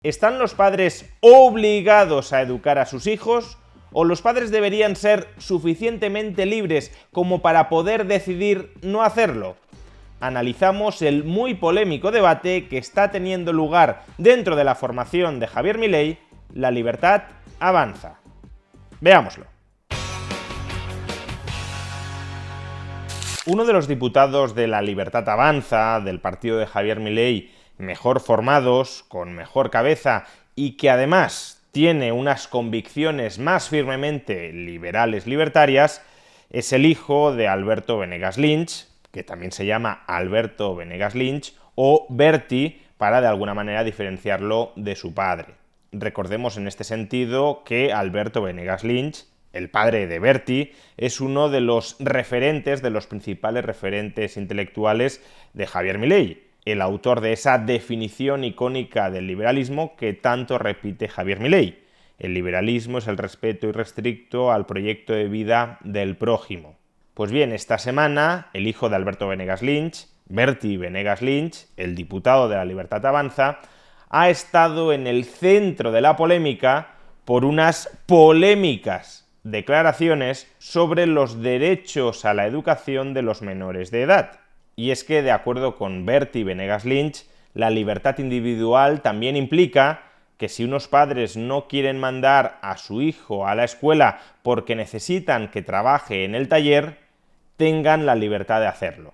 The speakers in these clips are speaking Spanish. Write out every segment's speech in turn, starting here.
¿Están los padres obligados a educar a sus hijos? ¿O los padres deberían ser suficientemente libres como para poder decidir no hacerlo? Analizamos el muy polémico debate que está teniendo lugar dentro de la formación de Javier Milei, La Libertad Avanza. Veámoslo. Uno de los diputados de La Libertad Avanza, del partido de Javier Milei, mejor formados, con mejor cabeza y que además tiene unas convicciones más firmemente liberales libertarias, es el hijo de Alberto Venegas Lynch, que también se llama Alberto Venegas Lynch, o Berti, para de alguna manera diferenciarlo de su padre. Recordemos en este sentido que Alberto Venegas Lynch, el padre de Berti, es uno de los referentes, de los principales referentes intelectuales de Javier Milei, el autor de esa definición icónica del liberalismo que tanto repite Javier Milei. El liberalismo es el respeto irrestricto al proyecto de vida del prójimo. Pues bien, esta semana, el hijo de Alberto Venegas Lynch, Berti Venegas Lynch, el diputado de La Libertad Avanza, ha estado en el centro de la polémica por unas polémicas declaraciones sobre los derechos a la educación de los menores de edad. Y es que, de acuerdo con Berti Venegas Lynch, la libertad individual también implica que si unos padres no quieren mandar a su hijo a la escuela porque necesitan que trabaje en el taller, tengan la libertad de hacerlo.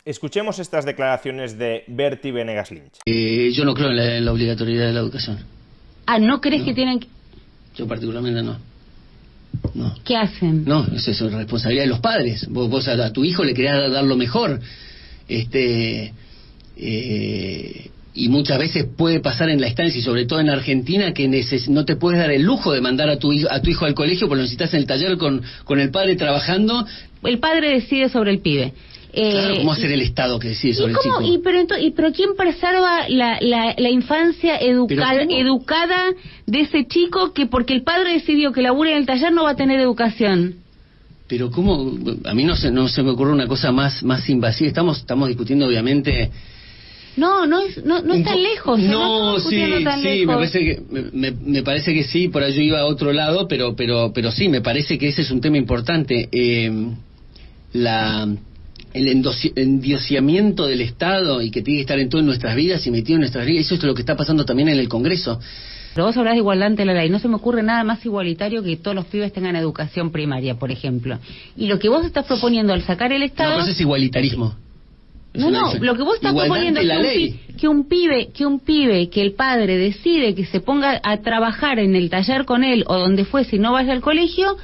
Escuchemos estas declaraciones de Berti Venegas Lynch. Yo no creo en la obligatoriedad de la educación. ¿No crees que tienen que...? Yo particularmente no. No. ¿Qué hacen? No, eso es responsabilidad de los padres. Vos a tu hijo le querés dar lo mejor. Y muchas veces puede pasar en la estancia, y sobre todo en Argentina, que no te puedes dar el lujo de mandar a tu hijo al colegio porque lo necesitas en el taller con el padre trabajando. El padre decide sobre el pibe. Claro, ¿cómo hacer el Estado que decide sobre el chico? Pero ¿quién preserva la infancia educada de ese chico que porque el padre decidió que labure en el taller no va a tener educación? Pero ¿cómo? A mí no se me ocurre una cosa más invasiva. Estamos discutiendo obviamente... No es tan lejos. No, sí, lejos. me parece que sí, por ahí yo iba a otro lado, pero sí, me parece que ese es un tema importante. El endiosamiento del Estado y que tiene que estar en todas nuestras vidas y metido en nuestras vidas, eso es lo que está pasando también en el Congreso. Pero vos hablás de igualdad ante la ley, no se me ocurre nada más igualitario que todos los pibes tengan educación primaria, por ejemplo. Y lo que vos estás proponiendo al sacar el Estado... No, pero eso es igualitarismo. Lo que vos estás proponiendo es que un pibe, que el padre decide que se ponga a trabajar en el taller con él o donde fue, si no vaya al colegio,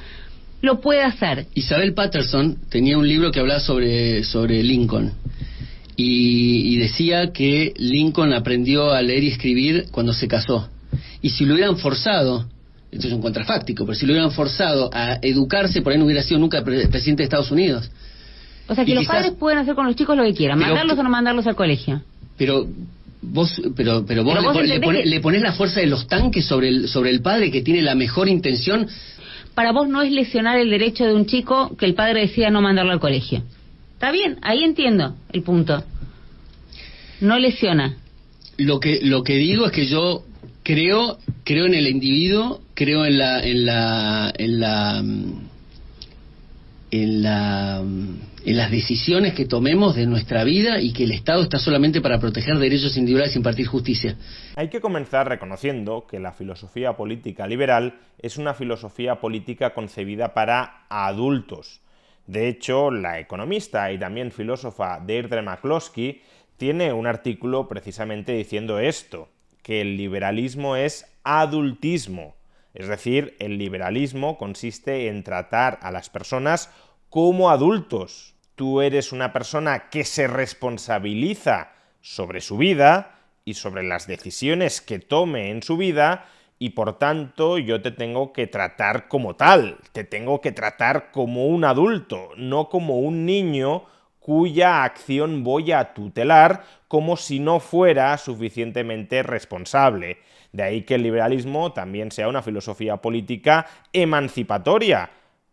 lo puede hacer. Isabel Patterson tenía un libro que hablaba sobre Lincoln y decía que Lincoln aprendió a leer y escribir cuando se casó, y si lo hubieran forzado, esto es un contrafáctico, pero si lo hubieran forzado a educarse, por ahí no hubiera sido nunca presidente de Estados Unidos. O sea que los padres pueden hacer con los chicos lo que quieran, mandarlos o no mandarlos al colegio. Pero vos le ponés la fuerza de los tanques sobre el padre que tiene la mejor intención. Para vos no es lesionar el derecho de un chico que el padre decida no mandarlo al colegio. Está bien, ahí entiendo el punto. No lesiona. Lo que digo es que yo creo en el individuo, creo en las decisiones que tomemos de nuestra vida y que el Estado está solamente para proteger derechos individuales y impartir justicia. Hay que comenzar reconociendo que la filosofía política liberal es una filosofía política concebida para adultos. De hecho, la economista y también filósofa Deirdre McCloskey tiene un artículo precisamente diciendo esto, que el liberalismo es adultismo. Es decir, el liberalismo consiste en tratar a las personas como adultos. Tú eres una persona que se responsabiliza sobre su vida y sobre las decisiones que tome en su vida, y por tanto yo te tengo que tratar como tal, te tengo que tratar como un adulto, no como un niño cuya acción voy a tutelar como si no fuera suficientemente responsable. De ahí que el liberalismo también sea una filosofía política emancipatoria,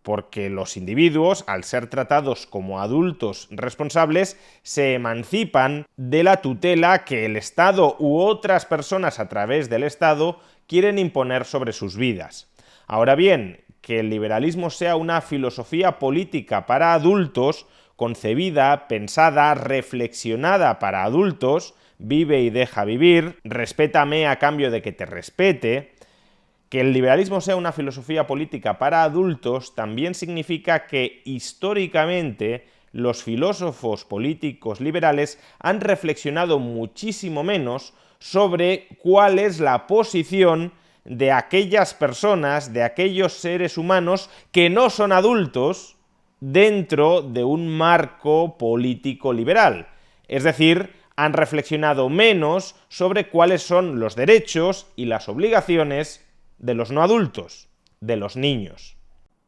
porque los individuos, al ser tratados como adultos responsables, se emancipan de la tutela que el Estado u otras personas a través del Estado quieren imponer sobre sus vidas. Ahora bien, que el liberalismo sea una filosofía política para adultos, concebida, pensada, reflexionada para adultos, vive y deja vivir, respétame a cambio de que te respete. Que el liberalismo sea una filosofía política para adultos también significa que históricamente los filósofos políticos liberales han reflexionado muchísimo menos sobre cuál es la posición de aquellas personas, de aquellos seres humanos que no son adultos dentro de un marco político liberal. Es decir, han reflexionado menos sobre cuáles son los derechos y las obligaciones de los no adultos, de los niños.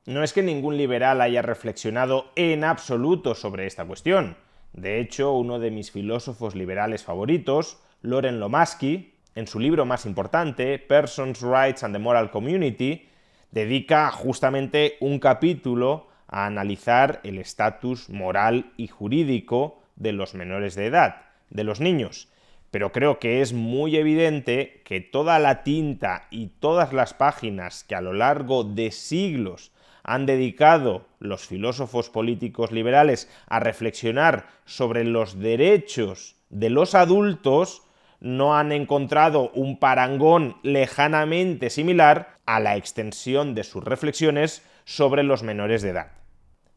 No es que ningún liberal haya reflexionado en absoluto sobre esta cuestión. De hecho, uno de mis filósofos liberales favoritos, Loren Lomaski, en su libro más importante, Person's Rights and the Moral Community, dedica justamente un capítulo a analizar el estatus moral y jurídico de los menores de edad, de los niños. Pero creo que es muy evidente que toda la tinta y todas las páginas que a lo largo de siglos han dedicado los filósofos políticos liberales a reflexionar sobre los derechos de los adultos no han encontrado un parangón lejanamente similar a la extensión de sus reflexiones sobre los menores de edad.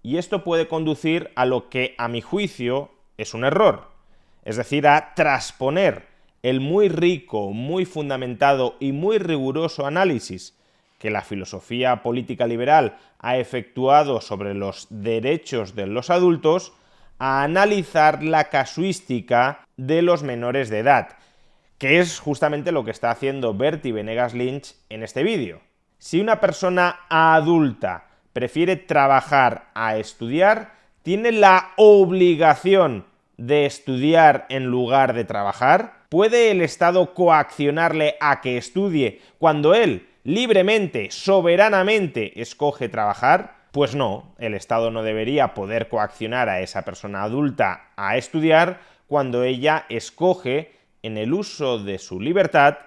Y esto puede conducir a lo que, a mi juicio, es un error. Es decir, a trasponer el muy rico, muy fundamentado y muy riguroso análisis que la filosofía política liberal ha efectuado sobre los derechos de los adultos a analizar la casuística de los menores de edad, que es justamente lo que está haciendo Bertie Venegas Lynch en este vídeo. Si una persona adulta prefiere trabajar a estudiar, tiene la obligación de estudiar en lugar de trabajar. ¿Puede el Estado coaccionarle a que estudie cuando él libremente, soberanamente escoge trabajar? Pues no, el Estado no debería poder coaccionar a esa persona adulta a estudiar cuando ella escoge, en el uso de su libertad,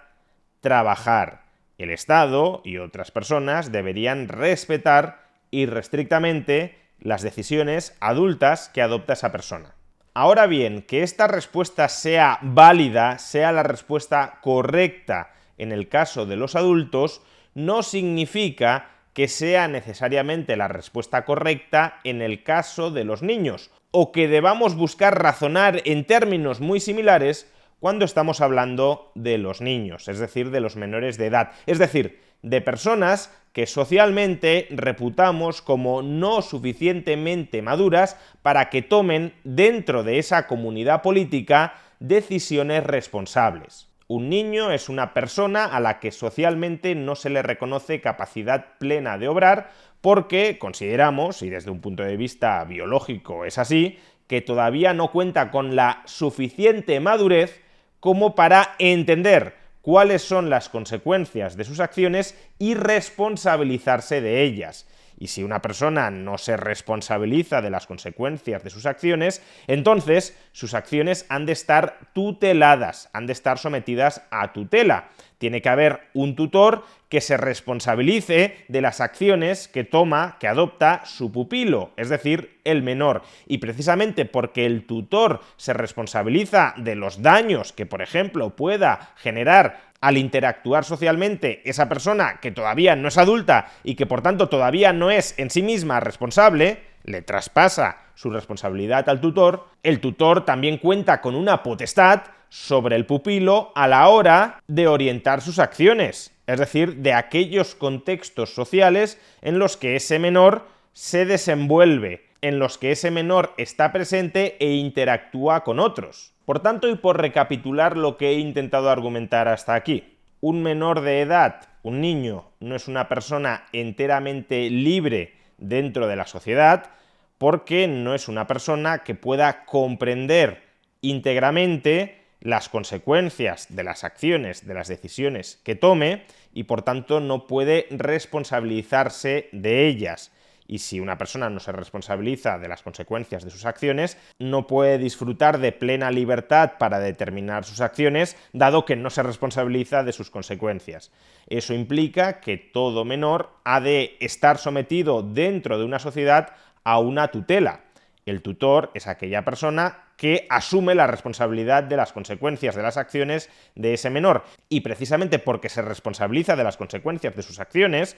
trabajar. El Estado y otras personas deberían respetar irrestrictamente las decisiones adultas que adopta esa persona. Ahora bien, que esta respuesta sea válida, sea la respuesta correcta en el caso de los adultos, no significa que sea necesariamente la respuesta correcta en el caso de los niños, o que debamos buscar razonar en términos muy similares cuando estamos hablando de los niños, es decir, de los menores de edad, es decir, de personas que socialmente reputamos como no suficientemente maduras para que tomen dentro de esa comunidad política decisiones responsables. Un niño es una persona a la que socialmente no se le reconoce capacidad plena de obrar porque consideramos, y desde un punto de vista biológico es así, que todavía no cuenta con la suficiente madurez como para entender cuáles son las consecuencias de sus acciones y responsabilizarse de ellas. Y si una persona no se responsabiliza de las consecuencias de sus acciones, entonces sus acciones han de estar tuteladas, han de estar sometidas a tutela. Tiene que haber un tutor que se responsabilice de las acciones que toma, que adopta su pupilo, es decir, el menor. Y precisamente porque el tutor se responsabiliza de los daños que, por ejemplo, pueda generar al interactuar socialmente esa persona que todavía no es adulta y que por tanto todavía no es en sí misma responsable, le traspasa su responsabilidad al tutor, el tutor también cuenta con una potestad sobre el pupilo a la hora de orientar sus acciones, es decir, de aquellos contextos sociales en los que ese menor se desenvuelve, en los que ese menor está presente e interactúa con otros. Por tanto, y por recapitular lo que he intentado argumentar hasta aquí, un menor de edad, un niño, no es una persona enteramente libre dentro de la sociedad porque no es una persona que pueda comprender íntegramente las consecuencias de las acciones, de las decisiones que tome y por tanto no puede responsabilizarse de ellas. Y si una persona no se responsabiliza de las consecuencias de sus acciones, no puede disfrutar de plena libertad para determinar sus acciones, dado que no se responsabiliza de sus consecuencias. Eso implica que todo menor ha de estar sometido dentro de una sociedad a una tutela. El tutor es aquella persona que asume la responsabilidad de las consecuencias de las acciones de ese menor. Y precisamente porque se responsabiliza de las consecuencias de sus acciones,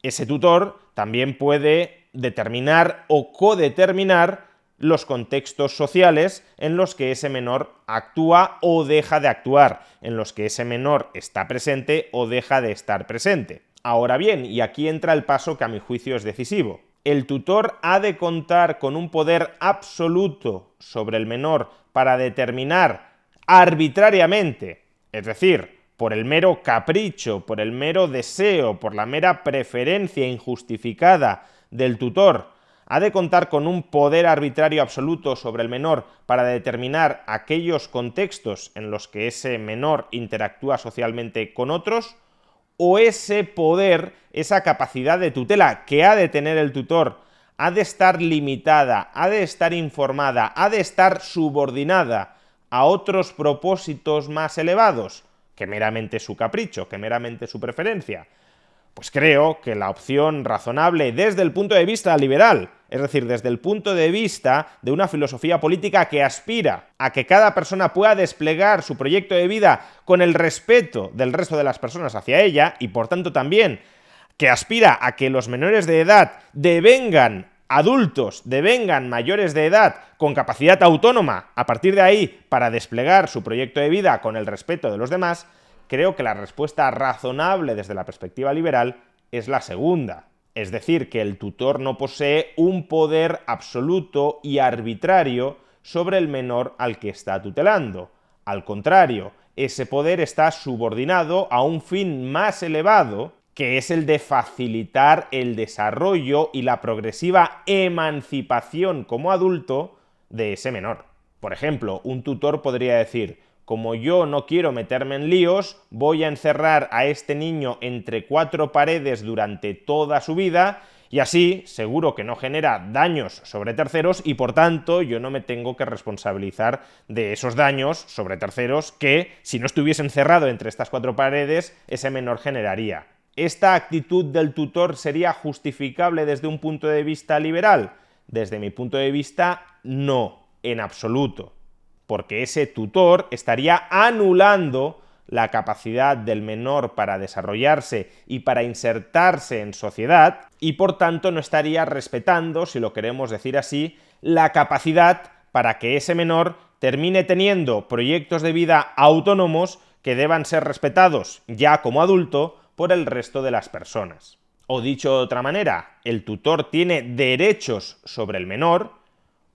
ese tutor también puede determinar o codeterminar los contextos sociales en los que ese menor actúa o deja de actuar, en los que ese menor está presente o deja de estar presente. Ahora bien, y aquí entra el paso que a mi juicio es decisivo, el tutor ha de contar con un poder absoluto sobre el menor para determinar arbitrariamente, es decir, por el mero capricho, por el mero deseo, por la mera preferencia injustificada del tutor, ha de contar con un poder arbitrario absoluto sobre el menor para determinar aquellos contextos en los que ese menor interactúa socialmente con otros, o ese poder, esa capacidad de tutela que ha de tener el tutor, ha de estar limitada, ha de estar informada, ha de estar subordinada a otros propósitos más elevados que meramente su capricho, que meramente su preferencia. Pues creo que la opción razonable desde el punto de vista liberal, es decir, desde el punto de vista de una filosofía política que aspira a que cada persona pueda desplegar su proyecto de vida con el respeto del resto de las personas hacia ella, y por tanto también que aspira a que los menores de edad devengan adultos, devengan mayores de edad con capacidad autónoma a partir de ahí para desplegar su proyecto de vida con el respeto de los demás, creo que la respuesta razonable desde la perspectiva liberal es la segunda. Es decir, que el tutor no posee un poder absoluto y arbitrario sobre el menor al que está tutelando. Al contrario, ese poder está subordinado a un fin más elevado, que es el de facilitar el desarrollo y la progresiva emancipación como adulto de ese menor. Por ejemplo, un tutor podría decir: como yo no quiero meterme en líos, voy a encerrar a este niño entre 4 paredes durante toda su vida, y así seguro que no genera daños sobre terceros y por tanto yo no me tengo que responsabilizar de esos daños sobre terceros que, si no estuviese encerrado entre estas 4 paredes, ese menor generaría. ¿Esta actitud del tutor sería justificable desde un punto de vista liberal? Desde mi punto de vista, no, en absoluto. Porque ese tutor estaría anulando la capacidad del menor para desarrollarse y para insertarse en sociedad y por tanto no estaría respetando, si lo queremos decir así, la capacidad para que ese menor termine teniendo proyectos de vida autónomos que deban ser respetados ya como adulto por el resto de las personas. O dicho de otra manera, el tutor tiene derechos sobre el menor.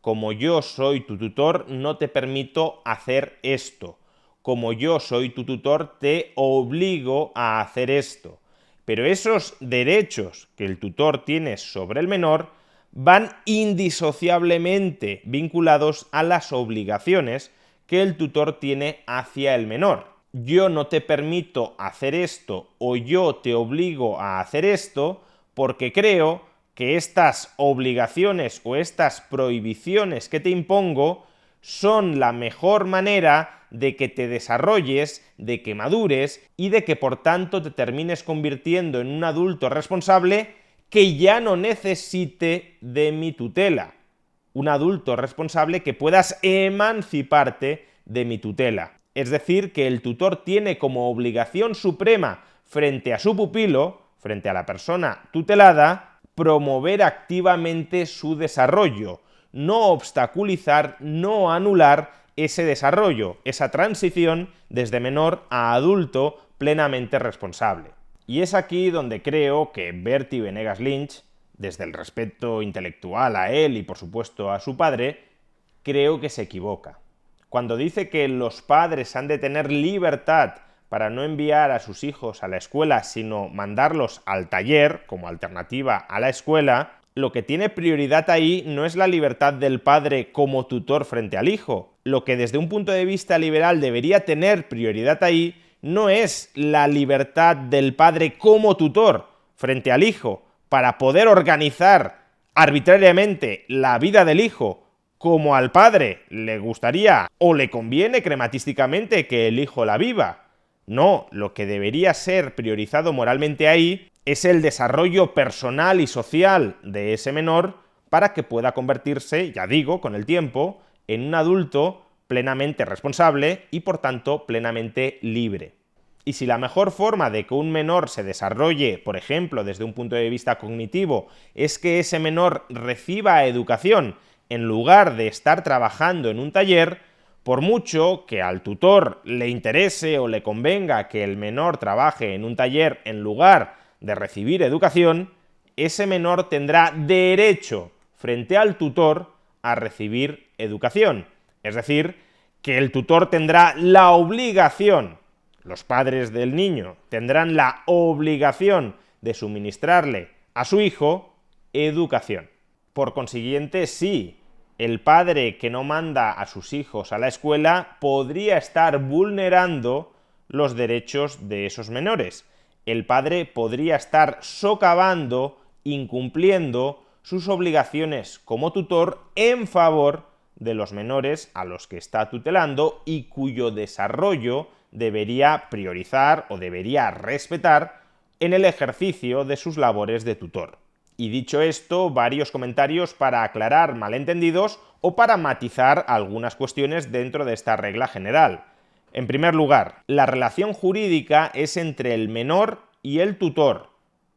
Como yo soy tu tutor, no te permito hacer esto. Como yo soy tu tutor, te obligo a hacer esto. Pero esos derechos que el tutor tiene sobre el menor van indisociablemente vinculados a las obligaciones que el tutor tiene hacia el menor. Yo no te permito hacer esto o yo te obligo a hacer esto porque creo que estas obligaciones o estas prohibiciones que te impongo son la mejor manera de que te desarrolles, de que madures y de que por tanto te termines convirtiendo en un adulto responsable que ya no necesite de mi tutela. Un adulto responsable que puedas emanciparte de mi tutela. Es decir, que el tutor tiene como obligación suprema frente a su pupilo, frente a la persona tutelada, promover activamente su desarrollo, no obstaculizar, no anular ese desarrollo, esa transición desde menor a adulto plenamente responsable. Y es aquí donde creo que Bertie Venegas Lynch, desde el respeto intelectual a él y por supuesto a su padre, creo que se equivoca. Cuando dice que los padres han de tener libertad para no enviar a sus hijos a la escuela, sino mandarlos al taller como alternativa a la escuela, lo que tiene prioridad ahí no es la libertad del padre como tutor frente al hijo. Lo que desde un punto de vista liberal debería tener prioridad ahí no es la libertad del padre como tutor frente al hijo para poder organizar arbitrariamente la vida del hijo como al padre le gustaría o le conviene crematísticamente que el hijo la viva. No, lo que debería ser priorizado moralmente ahí es el desarrollo personal y social de ese menor para que pueda convertirse, ya digo, con el tiempo, en un adulto plenamente responsable y por tanto plenamente libre. Y si la mejor forma de que un menor se desarrolle, por ejemplo, desde un punto de vista cognitivo, es que ese menor reciba educación en lugar de estar trabajando en un taller, por mucho que al tutor le interese o le convenga que el menor trabaje en un taller en lugar de recibir educación, ese menor tendrá derecho frente al tutor a recibir educación. Es decir, que el tutor tendrá la obligación, los padres del niño tendrán la obligación de suministrarle a su hijo educación. Por consiguiente, sí, el padre que no manda a sus hijos a la escuela podría estar vulnerando los derechos de esos menores. El padre podría estar socavando, incumpliendo sus obligaciones como tutor en favor de los menores a los que está tutelando y cuyo desarrollo debería priorizar o debería respetar en el ejercicio de sus labores de tutor. Y dicho esto, varios comentarios para aclarar malentendidos o para matizar algunas cuestiones dentro de esta regla general. En primer lugar, la relación jurídica es entre el menor y el tutor,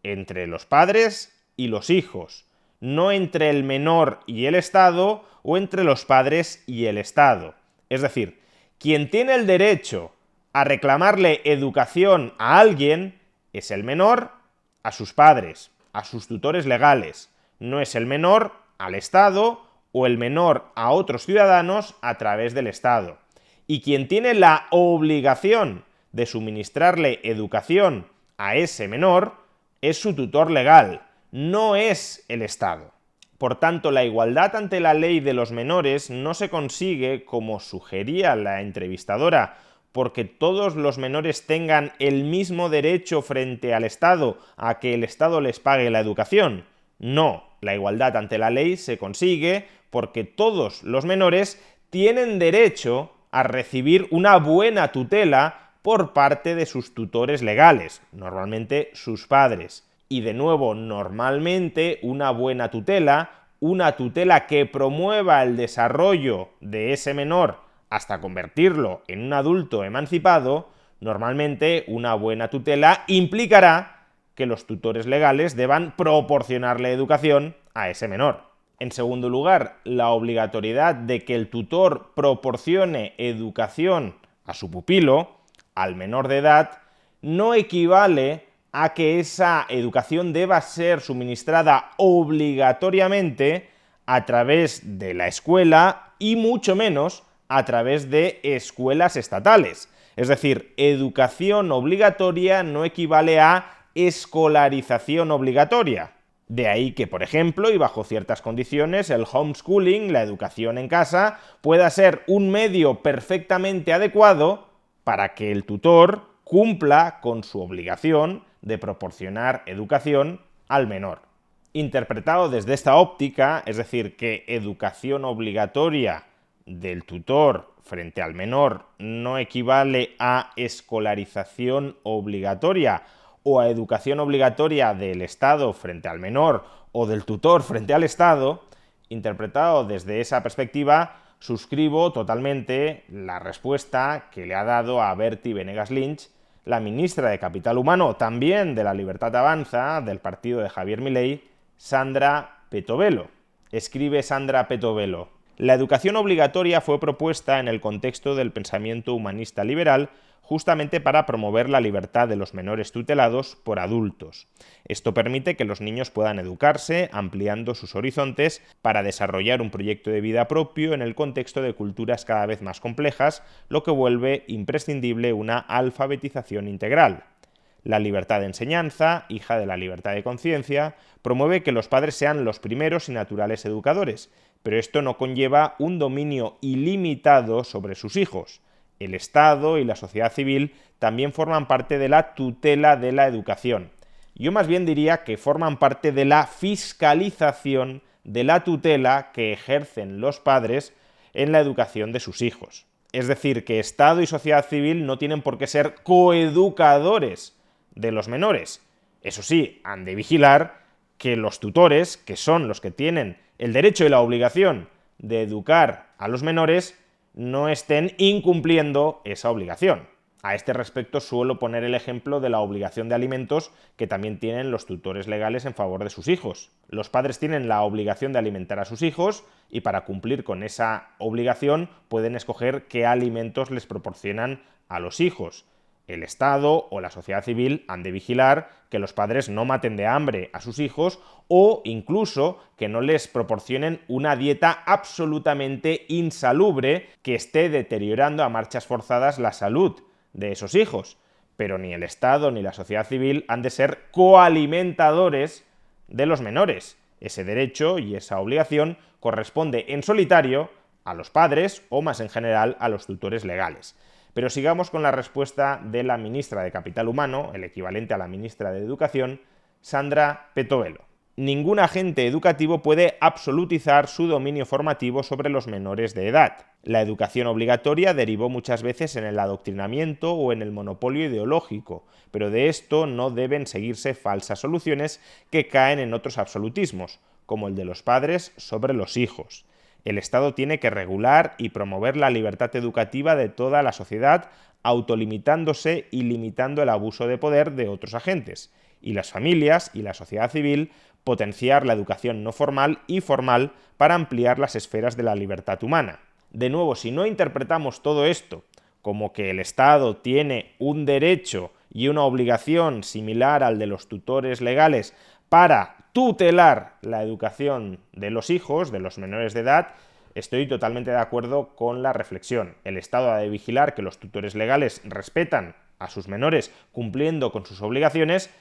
entre los padres y los hijos, no entre el menor y el Estado o entre los padres y el Estado. Es decir, quien tiene el derecho a reclamarle educación a alguien es el menor a sus padres, a sus tutores legales, no es el menor al Estado o el menor a otros ciudadanos a través del Estado. Y quien tiene la obligación de suministrarle educación a ese menor es su tutor legal, no es el Estado. Por tanto, la igualdad ante la ley de los menores no se consigue, como sugería la entrevistadora, porque todos los menores tengan el mismo derecho frente al Estado a que el Estado les pague la educación. No, la igualdad ante la ley se consigue porque todos los menores tienen derecho a recibir una buena tutela por parte de sus tutores legales, normalmente sus padres. Y de nuevo, normalmente una buena tutela, una tutela que promueva el desarrollo de ese menor hasta convertirlo en un adulto emancipado, normalmente una buena tutela implicará que los tutores legales deban proporcionarle educación a ese menor. En segundo lugar, la obligatoriedad de que el tutor proporcione educación a su pupilo, al menor de edad, no equivale a que esa educación deba ser suministrada obligatoriamente a través de la escuela y mucho menos a través de escuelas estatales. Es decir, educación obligatoria no equivale a escolarización obligatoria. De ahí que, por ejemplo, y bajo ciertas condiciones, el homeschooling, la educación en casa, pueda ser un medio perfectamente adecuado para que el tutor cumpla con su obligación de proporcionar educación al menor. Interpretado desde esta óptica, es decir, que educación obligatoria del tutor frente al menor no equivale a escolarización obligatoria o a educación obligatoria del Estado frente al menor o del tutor frente al Estado, interpretado desde esa perspectiva, suscribo totalmente la respuesta que le ha dado a Bertie Venegas Lynch, la ministra de Capital Humano, también de La Libertad Avanza, del partido de Javier Milei, Sandra Petovelo. Escribe Sandra Petovelo: la educación obligatoria fue propuesta en el contexto del pensamiento humanista liberal justamente para promover la libertad de los menores tutelados por adultos. Esto permite que los niños puedan educarse, ampliando sus horizontes para desarrollar un proyecto de vida propio en el contexto de culturas cada vez más complejas, lo que vuelve imprescindible una alfabetización integral. La libertad de enseñanza, hija de la libertad de conciencia, promueve que los padres sean los primeros y naturales educadores, pero esto no conlleva un dominio ilimitado sobre sus hijos. El Estado y la sociedad civil también forman parte de la tutela de la educación. Yo más bien diría que forman parte de la fiscalización de la tutela que ejercen los padres en la educación de sus hijos. Es decir, que Estado y sociedad civil no tienen por qué ser coeducadores de los menores. Eso sí, han de vigilar que los tutores, que son los que tienen el derecho y la obligación de educar a los menores, no estén incumpliendo esa obligación. A este respecto suelo poner el ejemplo de la obligación de alimentos que también tienen los tutores legales en favor de sus hijos. Los padres tienen la obligación de alimentar a sus hijos y para cumplir con esa obligación pueden escoger qué alimentos les proporcionan a los hijos. El Estado o la sociedad civil han de vigilar que los padres no maten de hambre a sus hijos o incluso que no les proporcionen una dieta absolutamente insalubre que esté deteriorando a marchas forzadas la salud de esos hijos. Pero ni el Estado ni la sociedad civil han de ser coalimentadores de los menores. Ese derecho y esa obligación corresponde en solitario a los padres o más en general a los tutores legales. Pero sigamos con la respuesta de la ministra de Capital Humano, el equivalente a la ministra de Educación, Sandra Petovelo. Ningún agente educativo puede absolutizar su dominio formativo sobre los menores de edad. La educación obligatoria derivó muchas veces en el adoctrinamiento o en el monopolio ideológico, pero de esto no deben seguirse falsas soluciones que caen en otros absolutismos, como el de los padres sobre los hijos. El Estado tiene que regular y promover la libertad educativa de toda la sociedad, autolimitándose y limitando el abuso de poder de otros agentes. Y las familias y la sociedad civil potenciar la educación no formal y formal para ampliar las esferas de la libertad humana. De nuevo, si no interpretamos todo esto como que el Estado tiene un derecho y una obligación similar al de los tutores legales para tutelar la educación de los hijos, de los menores de edad, estoy totalmente de acuerdo con la reflexión. El Estado ha de vigilar que los tutores legales respetan a sus menores cumpliendo con sus obligaciones,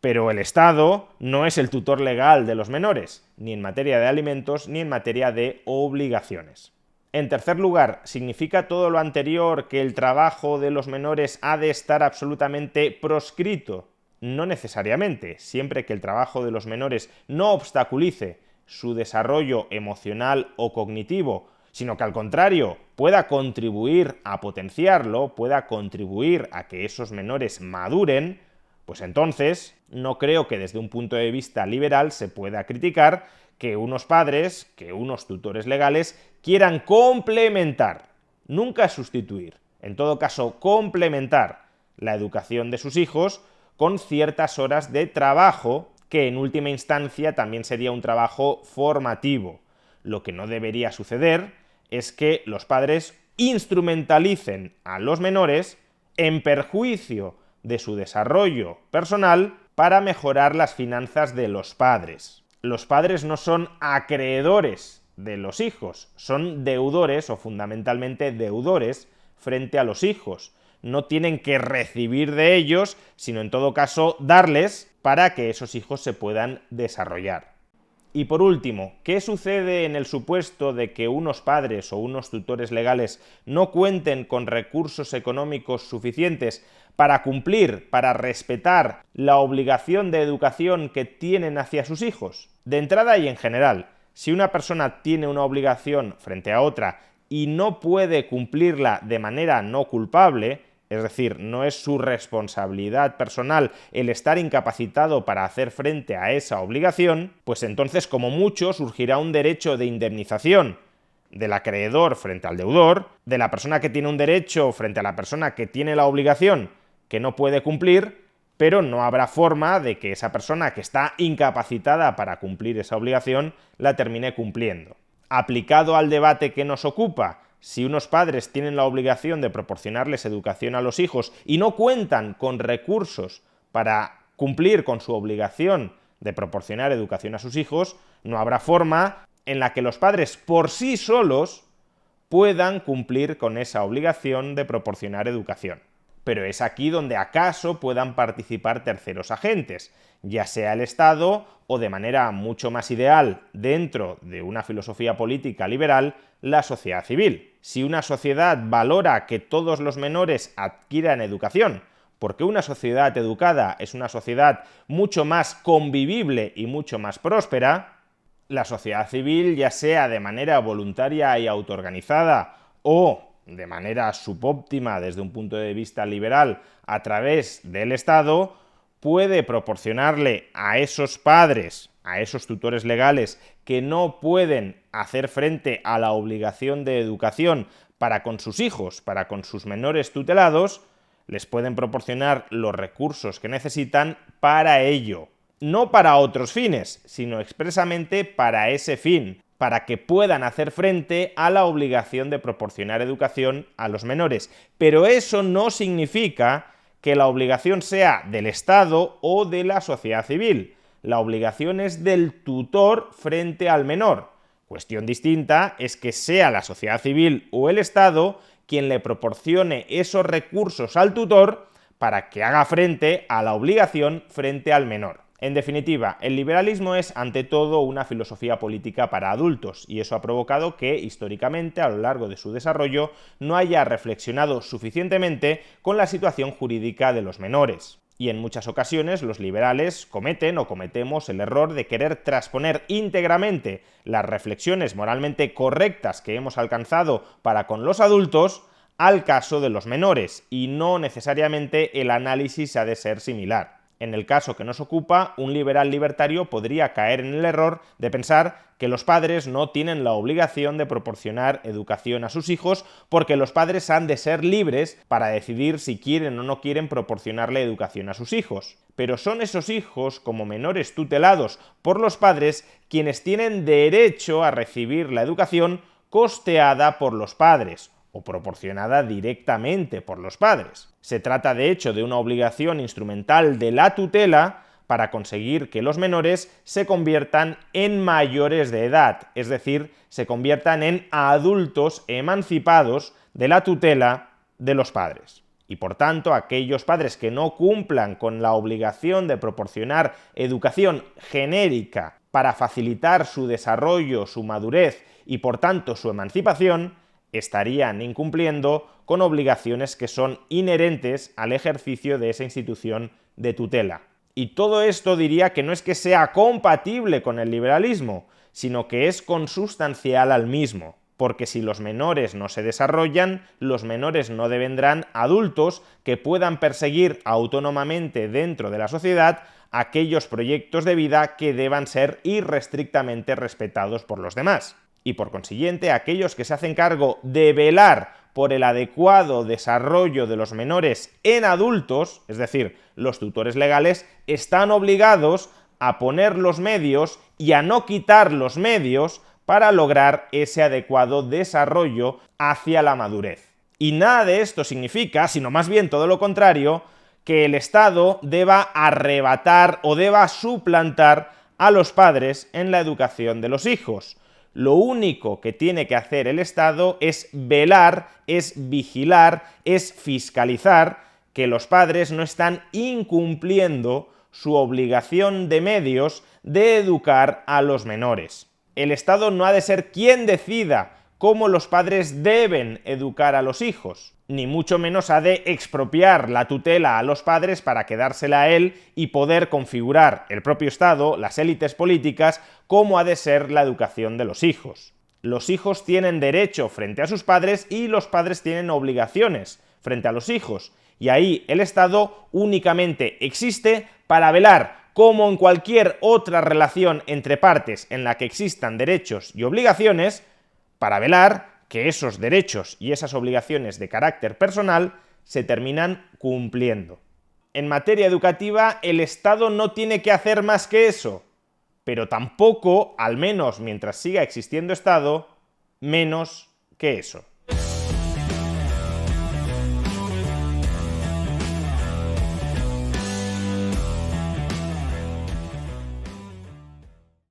pero el Estado no es el tutor legal de los menores, ni en materia de alimentos ni en materia de obligaciones. En tercer lugar, ¿significa todo lo anterior que el trabajo de los menores ha de estar absolutamente proscrito? No necesariamente, siempre que el trabajo de los menores no obstaculice su desarrollo emocional o cognitivo, sino que al contrario pueda contribuir a potenciarlo, pueda contribuir a que esos menores maduren, pues entonces no creo que desde un punto de vista liberal se pueda criticar que unos padres, que unos tutores legales quieran complementar, nunca sustituir, en todo caso complementar la educación de sus hijos con ciertas horas de trabajo que en última instancia también sería un trabajo formativo. Lo que no debería suceder es que los padres instrumentalicen a los menores en perjuicio de su desarrollo personal para mejorar las finanzas de los padres. Los padres no son acreedores de los hijos, son deudores o fundamentalmente deudores frente a los hijos. No tienen que recibir de ellos, sino en todo caso darles para que esos hijos se puedan desarrollar. Y por último, ¿qué sucede en el supuesto de que unos padres o unos tutores legales no cuenten con recursos económicos suficientes para cumplir, para respetar la obligación de educación que tienen hacia sus hijos? De entrada y en general, si una persona tiene una obligación frente a otra y no puede cumplirla de manera no culpable, es decir, no es su responsabilidad personal el estar incapacitado para hacer frente a esa obligación, pues entonces como mucho surgirá un derecho de indemnización del acreedor frente al deudor, de la persona que tiene un derecho frente a la persona que tiene la obligación que no puede cumplir, pero no habrá forma de que esa persona que está incapacitada para cumplir esa obligación la termine cumpliendo. Aplicado al debate que nos ocupa, si unos padres tienen la obligación de proporcionarles educación a los hijos y no cuentan con recursos para cumplir con su obligación de proporcionar educación a sus hijos, no habrá forma en la que los padres por sí solos puedan cumplir con esa obligación de proporcionar educación. Pero es aquí donde acaso puedan participar terceros agentes, ya sea el Estado o de manera mucho más ideal dentro de una filosofía política liberal, la sociedad civil. Si una sociedad valora que todos los menores adquieran educación, porque una sociedad educada es una sociedad mucho más convivible y mucho más próspera, la sociedad civil, ya sea de manera voluntaria y autoorganizada o de manera subóptima desde un punto de vista liberal a través del Estado, puede proporcionarle a esos padres, a esos tutores legales que no pueden hacer frente a la obligación de educación para con sus hijos, para con sus menores tutelados, les pueden proporcionar los recursos que necesitan para ello. No para otros fines, sino expresamente para ese fin, para que puedan hacer frente a la obligación de proporcionar educación a los menores. Pero eso no significa que la obligación sea del Estado o de la sociedad civil. La obligación es del tutor frente al menor. Cuestión distinta es que sea la sociedad civil o el Estado quien le proporcione esos recursos al tutor para que haga frente a la obligación frente al menor. En definitiva, el liberalismo es ante todo una filosofía política para adultos, y eso ha provocado que, históricamente, a lo largo de su desarrollo, no haya reflexionado suficientemente con la situación jurídica de los menores. Y en muchas ocasiones los liberales cometen o cometemos el error de querer transponer íntegramente las reflexiones moralmente correctas que hemos alcanzado para con los adultos al caso de los menores, y no necesariamente el análisis ha de ser similar. En el caso que nos ocupa, un liberal libertario podría caer en el error de pensar que los padres no tienen la obligación de proporcionar educación a sus hijos porque los padres han de ser libres para decidir si quieren o no quieren proporcionarle educación a sus hijos. Pero son esos hijos, como menores tutelados por los padres, quienes tienen derecho a recibir la educación costeada por los padres o proporcionada directamente por los padres. Se trata de hecho de una obligación instrumental de la tutela para conseguir que los menores se conviertan en mayores de edad, es decir, se conviertan en adultos emancipados de la tutela de los padres. Y por tanto, aquellos padres que no cumplan con la obligación de proporcionar educación genérica para facilitar su desarrollo, su madurez y por tanto su emancipación, estarían incumpliendo con obligaciones que son inherentes al ejercicio de esa institución de tutela. Y todo esto diría que no es que sea compatible con el liberalismo, sino que es consustancial al mismo, porque si los menores no se desarrollan, los menores no devendrán adultos que puedan perseguir autónomamente dentro de la sociedad aquellos proyectos de vida que deban ser irrestrictamente respetados por los demás. Y por consiguiente, aquellos que se hacen cargo de velar por el adecuado desarrollo de los menores en adultos, es decir, los tutores legales, están obligados a poner los medios y a no quitar los medios para lograr ese adecuado desarrollo hacia la madurez. Y nada de esto significa, sino más bien todo lo contrario, que el Estado deba arrebatar o deba suplantar a los padres en la educación de los hijos. Lo único que tiene que hacer el Estado es velar, es vigilar, es fiscalizar que los padres no están incumpliendo su obligación de medios de educar a los menores. El Estado no ha de ser quien decida cómo los padres deben educar a los hijos, ni mucho menos ha de expropiar la tutela a los padres para quedársela a él y poder configurar el propio Estado, las élites políticas, cómo ha de ser la educación de los hijos. Los hijos tienen derecho frente a sus padres y los padres tienen obligaciones frente a los hijos, y ahí el Estado únicamente existe para velar, como en cualquier otra relación entre partes en la que existan derechos y obligaciones, para velar que esos derechos y esas obligaciones de carácter personal se terminan cumpliendo. En materia educativa, el Estado no tiene que hacer más que eso, pero tampoco, al menos mientras siga existiendo Estado, menos que eso.